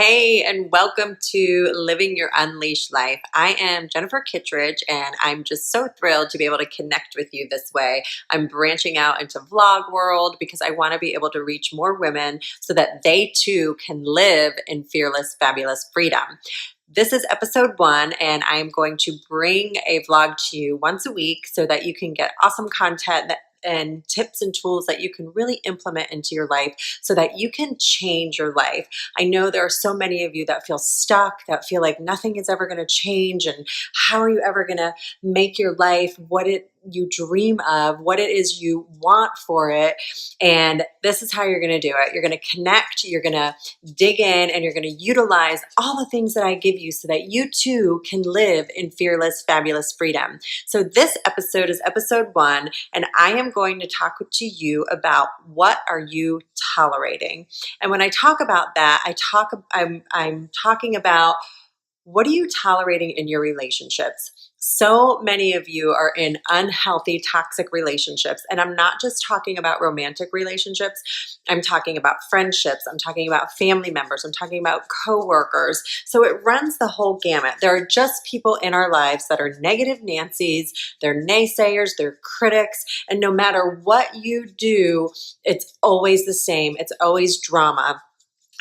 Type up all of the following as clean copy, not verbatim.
Hey, and welcome to Living Your Unleashed Life. I am Jennifer Kittredge, and I'm just so thrilled to be able to connect with you this way. I'm branching out into vlog world because I want to be able to reach more women so that they too can live in fearless, fabulous freedom. This is episode 1, and I'm going to bring a vlog to you once a week so that you can get awesome content and tips and tools that you can really implement into your life so that you can change your life. I know there are so many of you that feel stuck, that feel like nothing is ever going to change, and how are you ever going to make your life what you dream of, what it is you want for it. And this is how you're going to do it. You're going to connect, you're going to dig in, and you're going to utilize all the things that I give you so that you too can live in fearless, fabulous freedom. So this episode is episode 1, and I am going to talk to you about what are you tolerating. And when I talk about that, I'm talking about what are you tolerating in your relationships? So many of you are in unhealthy, toxic relationships. And I'm not just talking about romantic relationships. I'm talking about friendships. I'm talking about family members. I'm talking about coworkers. So it runs the whole gamut. There are just people in our lives that are negative Nancy's. They're naysayers. They're critics. And no matter what you do, it's always the same. It's always drama.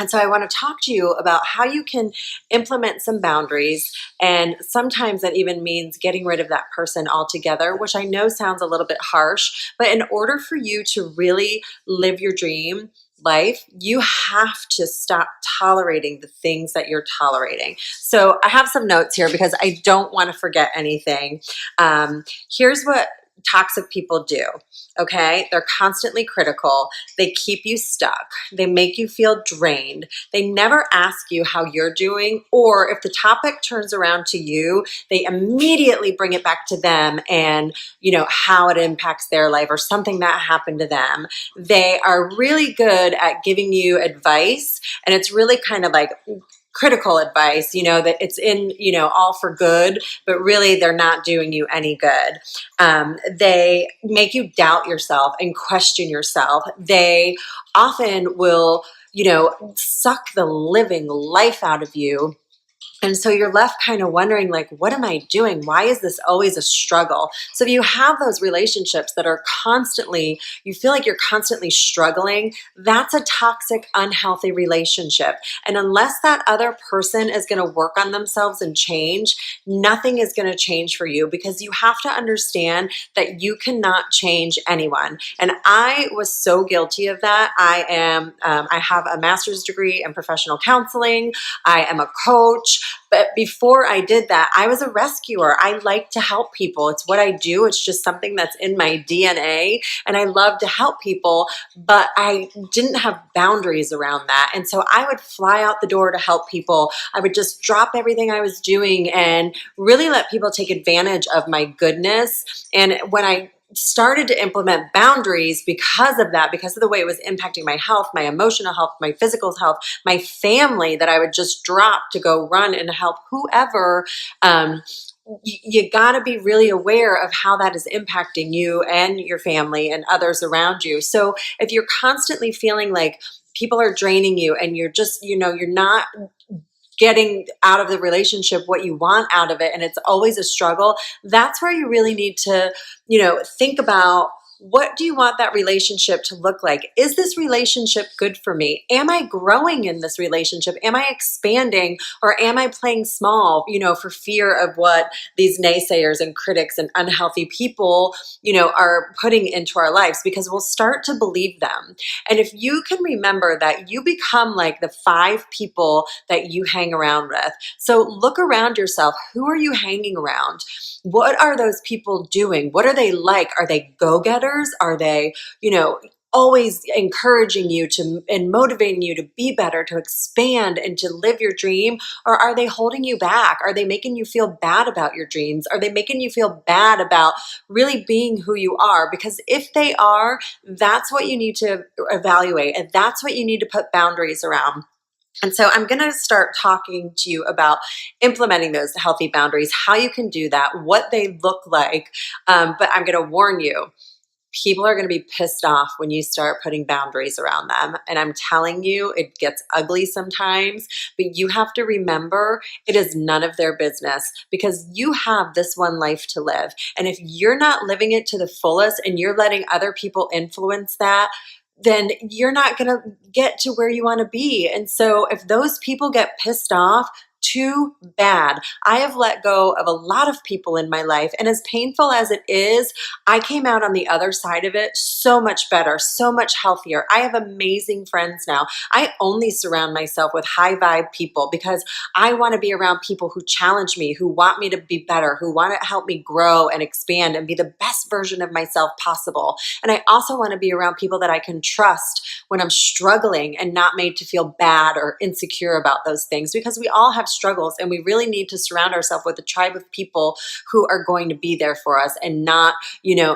And so I want to talk to you about how you can implement some boundaries. And sometimes that even means getting rid of that person altogether, which I know sounds a little bit harsh. But in order for you to really live your dream life, you have to stop tolerating the things that you're tolerating. So I have some notes here because I don't want to forget anything. Here's what toxic people do. Okay. They're constantly critical. They keep you stuck. They make you feel drained. They never ask you how you're doing, or if the topic turns around to you, they immediately bring it back to them and, how it impacts their life or something that happened to them. They are really good at giving you advice, and it's really kind of like critical advice, that it's in, all for good, but really they're not doing you any good. They make you doubt yourself and question yourself. They often will, suck the living life out of you. And so you're left kind of wondering, like, what am I doing? Why is this always a struggle? So if you have those relationships that are constantly, you feel like you're constantly struggling, that's a toxic, unhealthy relationship. And unless that other person is going to work on themselves and change, nothing is going to change for you, because you have to understand that you cannot change anyone. And I was so guilty of that. I have a master's degree in professional counseling. I am a coach. But before I did that, I was a rescuer. I like to help people. It's what I do. It's just something that's in my DNA. And I love to help people, but I didn't have boundaries around that. And so I would fly out the door to help people. I would just drop everything I was doing and really let people take advantage of my goodness. And when I started to implement boundaries because of that, because of the way it was impacting my health, my emotional health, my physical health, my family, that I would just drop to go run and help whoever, you got to be really aware of how that is impacting you and your family and others around you. So if you're constantly feeling like people are draining you and you're just, you're not getting out of the relationship what you want out of it, and it's always a struggle, that's where you really need to, think about, what do you want that relationship to look like? Is this relationship good for me? Am I growing in this relationship? Am I expanding, or am I playing small, for fear of what these naysayers and critics and unhealthy people, are putting into our lives? Because we'll start to believe them. And if you can remember that you become like the 5 people that you hang around with. So look around yourself. Who are you hanging around? What are those people doing? What are they like? Are they go-getters? Are they, always encouraging you to and motivating you to be better, to expand and to live your dream? Or are they holding you back? Are they making you feel bad about your dreams? Are they making you feel bad about really being who you are? Because if they are, that's what you need to evaluate, and that's what you need to put boundaries around. And so I'm going to start talking to you about implementing those healthy boundaries, how you can do that, what they look like. But I'm going to warn you, People are going to be pissed off when you start putting boundaries around them. And I'm telling you, it gets ugly sometimes, but you have to remember it is none of their business because you have this one life to live. And if you're not living it to the fullest and you're letting other people influence that, then you're not going to get to where you want to be. And so if those people get pissed off, too bad. I have let go of a lot of people in my life. And as painful as it is, I came out on the other side of it so much better, so much healthier. I have amazing friends now. I only surround myself with high vibe people because I want to be around people who challenge me, who want me to be better, who want to help me grow and expand and be the best version of myself possible. And I also want to be around people that I can trust when I'm struggling and not made to feel bad or insecure about those things, because we all have struggles and we really need to surround ourselves with a tribe of people who are going to be there for us and not,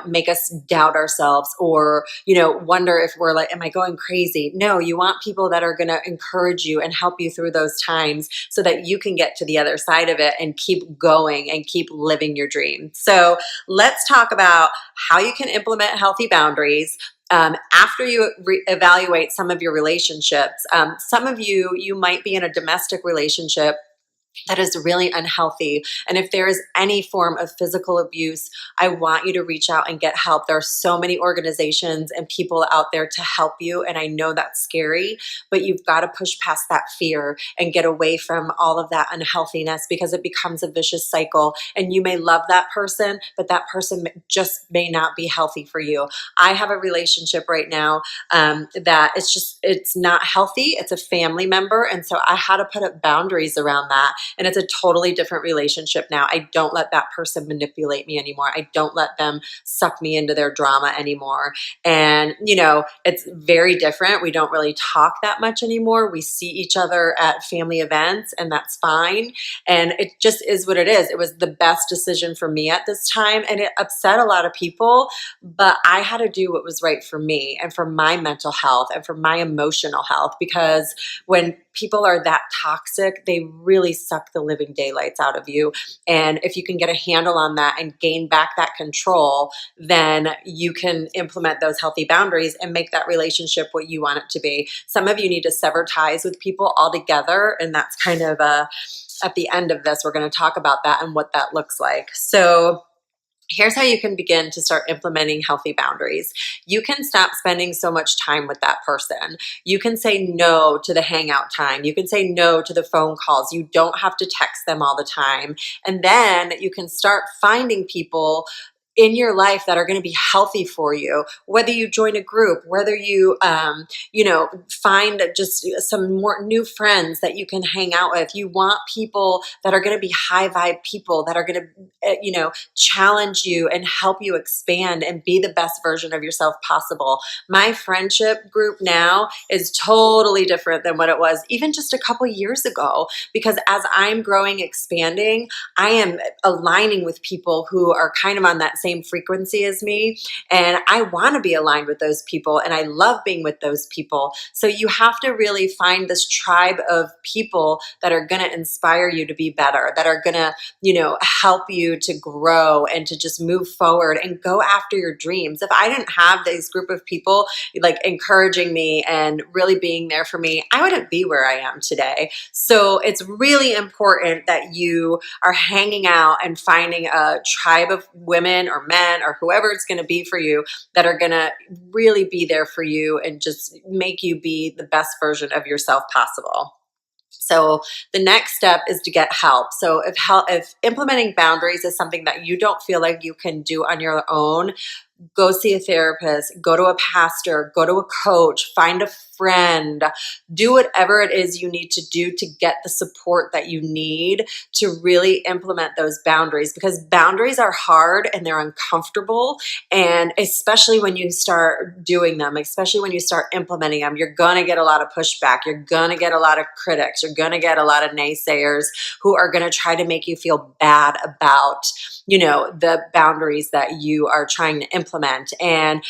make us doubt ourselves or, wonder if we're like, am I going crazy? No, you want people that are going to encourage you and help you through those times so that you can get to the other side of it and keep going and keep living your dream. So let's talk about how you can implement healthy boundaries. After you evaluate some of your relationships, some of you might be in a domestic relationship that is really unhealthy. And if there is any form of physical abuse, I want you to reach out and get help. There are so many organizations and people out there to help you. And I know that's scary, but you've got to push past that fear and get away from all of that unhealthiness because it becomes a vicious cycle. And you may love that person, but that person just may not be healthy for you. I have a relationship right now that it's not healthy. It's a family member. And so I had to put up boundaries around that. And it's a totally different relationship now. I don't let that person manipulate me anymore. I don't let them suck me into their drama anymore. And, it's very different. We don't really talk that much anymore. We see each other at family events, and that's fine. And it just is what it is. It was the best decision for me at this time. And it upset a lot of people, but I had to do what was right for me and for my mental health and for my emotional health, because when people are that toxic, they really suck the living daylights out of you. And if you can get a handle on that and gain back that control, then you can implement those healthy boundaries and make that relationship what you want it to be. Some of you need to sever ties with people altogether. And that's kind of at the end of this, we're going to talk about that and what that looks like. So here's how you can begin to start implementing healthy boundaries. You can stop spending so much time with that person. You can say no to the hangout time. You can say no to the phone calls. You don't have to text them all the time. And then you can start finding people in your life that are going to be healthy for you, whether you join a group, whether you, find just some more new friends that you can hang out with. You want people that are going to be high vibe people that are going to, challenge you and help you expand and be the best version of yourself possible. My friendship group now is totally different than what it was even just a couple years ago, because as I'm growing, expanding, I am aligning with people who are kind of on that same frequency as me. And I want to be aligned with those people. And I love being with those people. So you have to really find this tribe of people that are going to inspire you to be better, that are going to, help you to grow and to just move forward and go after your dreams. If I didn't have this group of people like encouraging me and really being there for me, I wouldn't be where I am today. So it's really important that you are hanging out and finding a tribe of women or men or whoever it's going to be for you that are going to really be there for you and just make you be the best version of yourself possible. So the next step is to get help. So if implementing boundaries is something that you don't feel like you can do on your own, go see a therapist, go to a pastor, go to a coach, find a friend, do whatever it is you need to do to get the support that you need to really implement those boundaries, because boundaries are hard and they're uncomfortable. And especially when you start doing them, especially when you start implementing them, you're going to get a lot of pushback. You're going to get a lot of critics. You're going to get a lot of naysayers who are going to try to make you feel bad about the boundaries that you are trying to implement. And,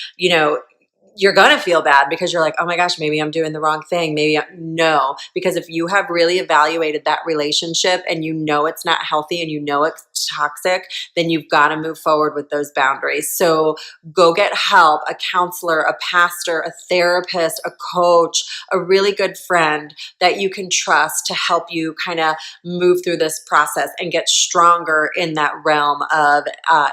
you're going to feel bad because you're like, oh my gosh, maybe I'm doing the wrong thing. No, because if you have really evaluated that relationship and you know it's not healthy and you know it's toxic, then you've got to move forward with those boundaries. So go get help, a counselor, a pastor, a therapist, a coach, a really good friend that you can trust to help you kind of move through this process and get stronger in that realm of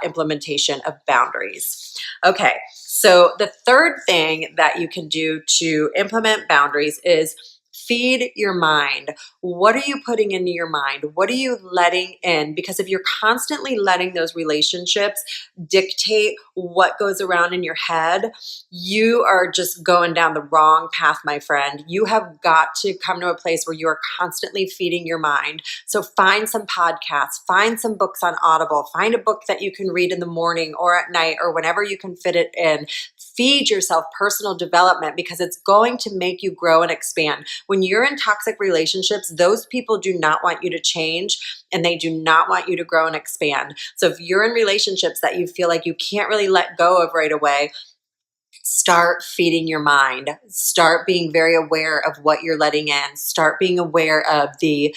implementation of boundaries. Okay. So the third thing that you can do to implement boundaries is feed your mind. What are you putting into your mind? What are you letting in? Because if you're constantly letting those relationships dictate what goes around in your head, you are just going down the wrong path, my friend. You have got to come to a place where you are constantly feeding your mind. So find some podcasts, find some books on Audible, find a book that you can read in the morning or at night or whenever you can fit it in. Feed yourself personal development because it's going to make you grow and expand. When you're in toxic relationships, those people do not want you to change and they do not want you to grow and expand. So if you're in relationships that you feel like you can't really let go of right away, start feeding your mind. Start being very aware of what you're letting in. Start being aware of the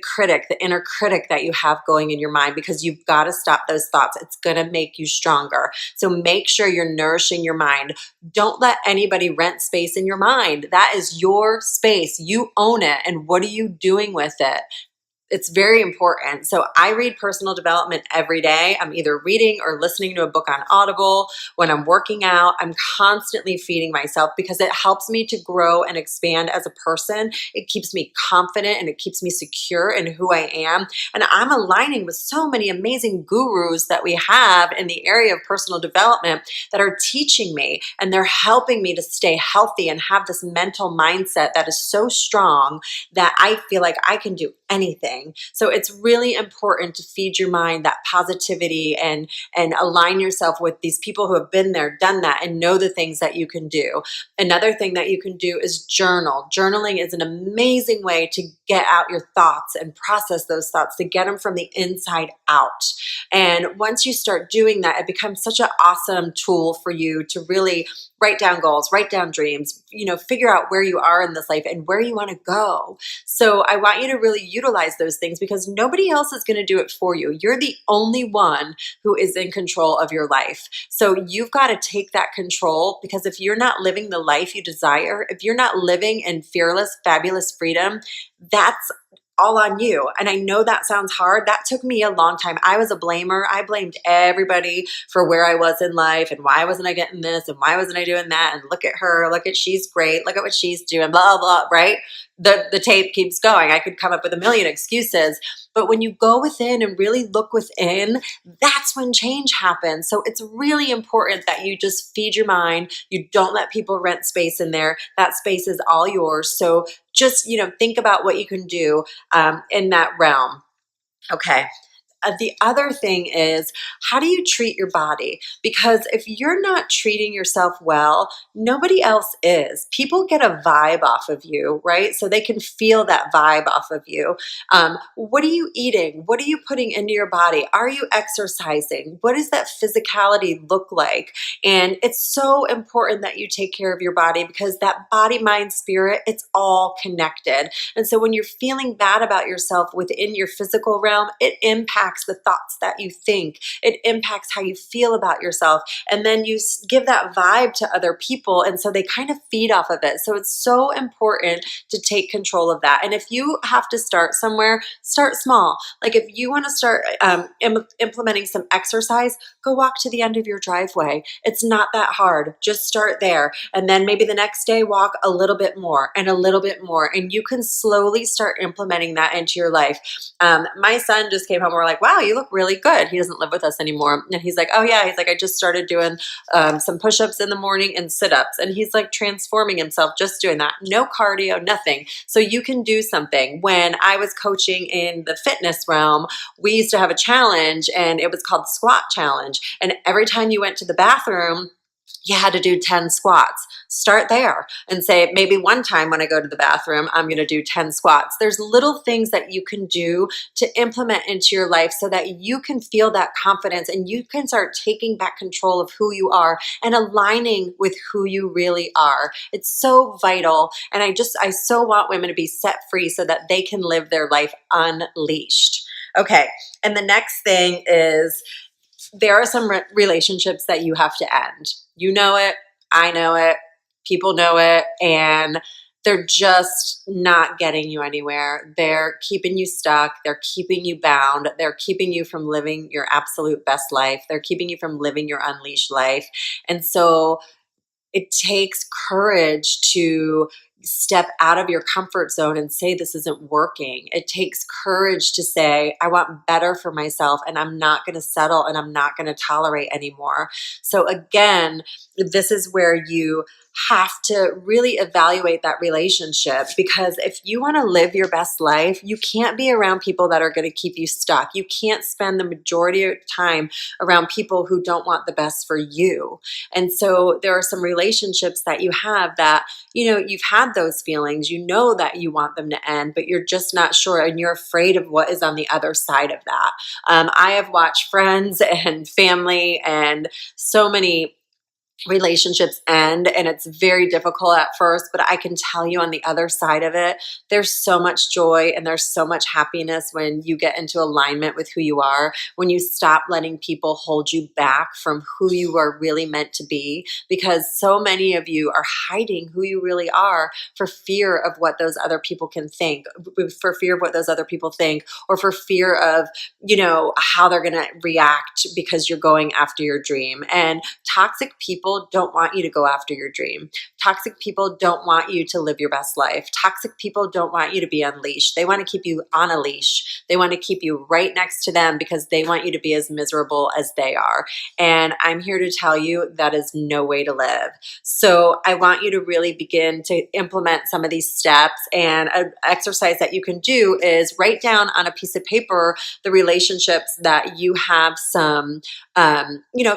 critic, the inner critic that you have going in your mind, because you've got to stop those thoughts. It's going to make you stronger. So make sure you're nourishing your mind. Don't let anybody rent space in your mind. That is your space. You own it. And what are you doing with it? It's very important. So I read personal development every day. I'm either reading or listening to a book on Audible. When I'm working out, I'm constantly feeding myself because it helps me to grow and expand as a person. It keeps me confident and it keeps me secure in who I am. And I'm aligning with so many amazing gurus that we have in the area of personal development that are teaching me, and they're helping me to stay healthy and have this mental mindset that is so strong that I feel like I can do anything. So it's really important to feed your mind that positivity and align yourself with these people who have been there, done that, and know the things that you can do. Another thing that you can do is journal. Journaling is an amazing way to get out your thoughts and process those thoughts, to get them from the inside out. And once you start doing that, it becomes such an awesome tool for you to really write down goals, write down dreams, figure out where you are in this life and where you want to go. So I want you to really utilize those things because nobody else is going to do it for you. You're the only one who is in control of your life. So you've got to take that control, because if you're not living the life you desire, if you're not living in fearless, fabulous freedom, that's all on you. And I know that sounds hard. That took me a long time. I was a blamer. I blamed everybody for where I was in life and why wasn't I getting this and why wasn't I doing that, and look at her, look at she's great, look at what she's doing, blah, blah, right? The tape keeps going. I could come up with a million excuses. But when you go within and really look within, that's when change happens. So it's really important that you just feed your mind. You don't let people rent space in there. That space is all yours. So just, think about what you can do in that realm. Okay. The other thing is, how do you treat your body? Because if you're not treating yourself well, nobody else is. People get a vibe off of you, right? So they can feel that vibe off of you. What are you eating? What are you putting into your body? Are you exercising? What does that physicality look like? And it's so important that you take care of your body, because that body, mind, spirit, it's all connected. And so when you're feeling bad about yourself within your physical realm, it impacts the thoughts that you think. It impacts how you feel about yourself. And then you give that vibe to other people. And so they kind of feed off of it. So it's so important to take control of that. And if you have to start somewhere, start small. Like if you want to start implementing some exercise, go walk to the end of your driveway. It's not that hard. Just start there. And then maybe the next day, walk a little bit more and a little bit more. And you can slowly start implementing that into your life. My son just came home. We're like, wow, you look really good. He doesn't live with us anymore. And he's like, oh yeah. He's like, I just started doing some push-ups in the morning and sit-ups. And he's like transforming himself just doing that. No cardio, nothing. So you can do something. When I was coaching in the fitness realm, we used to have a challenge, and it was called the squat challenge. And every time you went to the bathroom, you had to do 10 squats. Start there and say, maybe one time when I go to the bathroom, I'm going to do 10 squats. There's little things that you can do to implement into your life so that you can feel that confidence and you can start taking back control of who you are and aligning with who you really are. It's so vital. And I so want women to be set free so that they can live their life unleashed. Okay. And the next thing is, there are some relationships that you have to end. You know it, I know it, people know it, and they're just not getting you anywhere. They're keeping you stuck. They're keeping you bound. They're keeping you from living your absolute best life. They're keeping you from living your unleashed life. And so it takes courage to step out of your comfort zone and say, this isn't working. It takes courage to say, I want better for myself and I'm not going to settle and I'm not going to tolerate anymore. So again, this is where you have to really evaluate that relationship, because if you want to live your best life, you can't be around people that are going to keep you stuck. You can't spend the majority of time around people who don't want the best for you. And so there are some relationships that you have that, you've had those feelings, that you want them to end, but you're just not sure and you're afraid of what is on the other side of that. I have watched friends and family and so many relationships end, and it's very difficult at first, but I can tell you on the other side of it, there's so much joy and there's so much happiness when you get into alignment with who you are, when you stop letting people hold you back from who you are really meant to be, because so many of you are hiding who you really are for fear of what those other people can think, for fear of what those other people think, or for fear of, how they're going to react because you're going after your dream. And toxic people don't want you to go after your dream. Toxic people don't want you to live your best life. Toxic people don't want you to be unleashed. They want to keep you on a leash. They want to keep you right next to them because they want you to be as miserable as they are. And I'm here to tell you that is no way to live. So I want you to really begin to implement some of these steps. And an exercise that you can do is write down on a piece of paper the relationships that you have some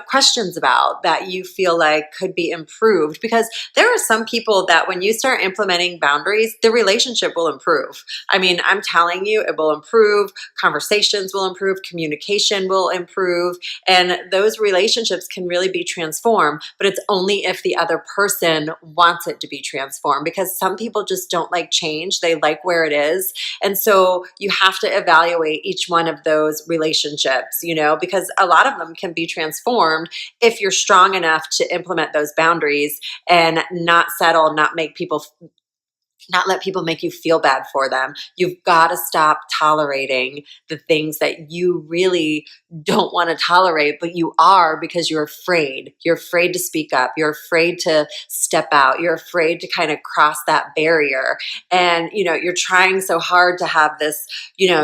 questions about, that you feel like could be improved, because there are some people that when you start implementing boundaries, the relationship will improve. I mean, I'm telling you, it will improve. Conversations will improve. Communication will improve. And those relationships can really be transformed, but it's only if the other person wants it to be transformed, because some people just don't like change. They like where it is. And so you have to evaluate each one of those relationships, because a lot of them can be transformed if you're strong enough to implement those boundaries and not settle, not let people make you feel bad for them. You've got to stop tolerating the things that you really don't want to tolerate, but you are, because you're afraid. You're afraid to speak up. You're afraid to step out. You're afraid to kind of cross that barrier. And, you're trying so hard to have this,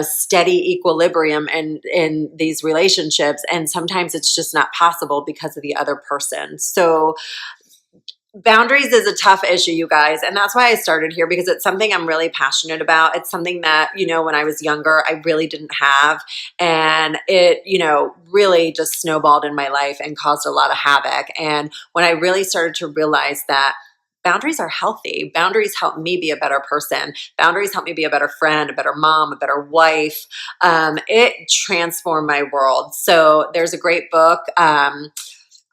steady equilibrium in these relationships. And sometimes it's just not possible because of the other person. So boundaries is a tough issue, you guys. And that's why I started here, because it's something I'm really passionate about. It's something that, when I was younger, I really didn't have. And it, really just snowballed in my life and caused a lot of havoc. And when I really started to realize that boundaries are healthy. Boundaries help me be a better person. Boundaries help me be a better friend, a better mom, a better wife. It transformed my world. So there's a great book.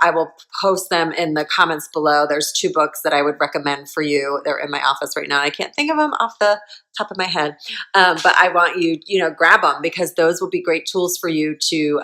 I will post them in the comments below. There's 2 books that I would recommend for you. They're in my office right now. I can't think of them off the top of my head, but I want you, grab them, because those will be great tools for you to,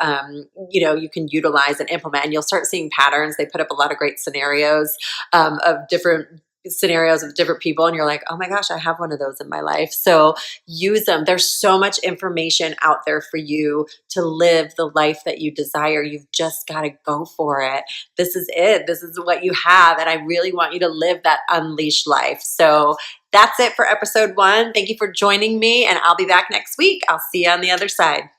you can utilize and implement. And you'll start seeing patterns. They put up a lot of great scenarios of different scenarios of different people, and you're like, oh my gosh, I have one of those in my life. So use them. There's so much information out there for you to live the life that you desire. You've just got to go for it. This is it. This is what you have. And I really want you to live that unleashed life. So that's it for episode 1. Thank you for joining me, and I'll be back next week. I'll see you on the other side.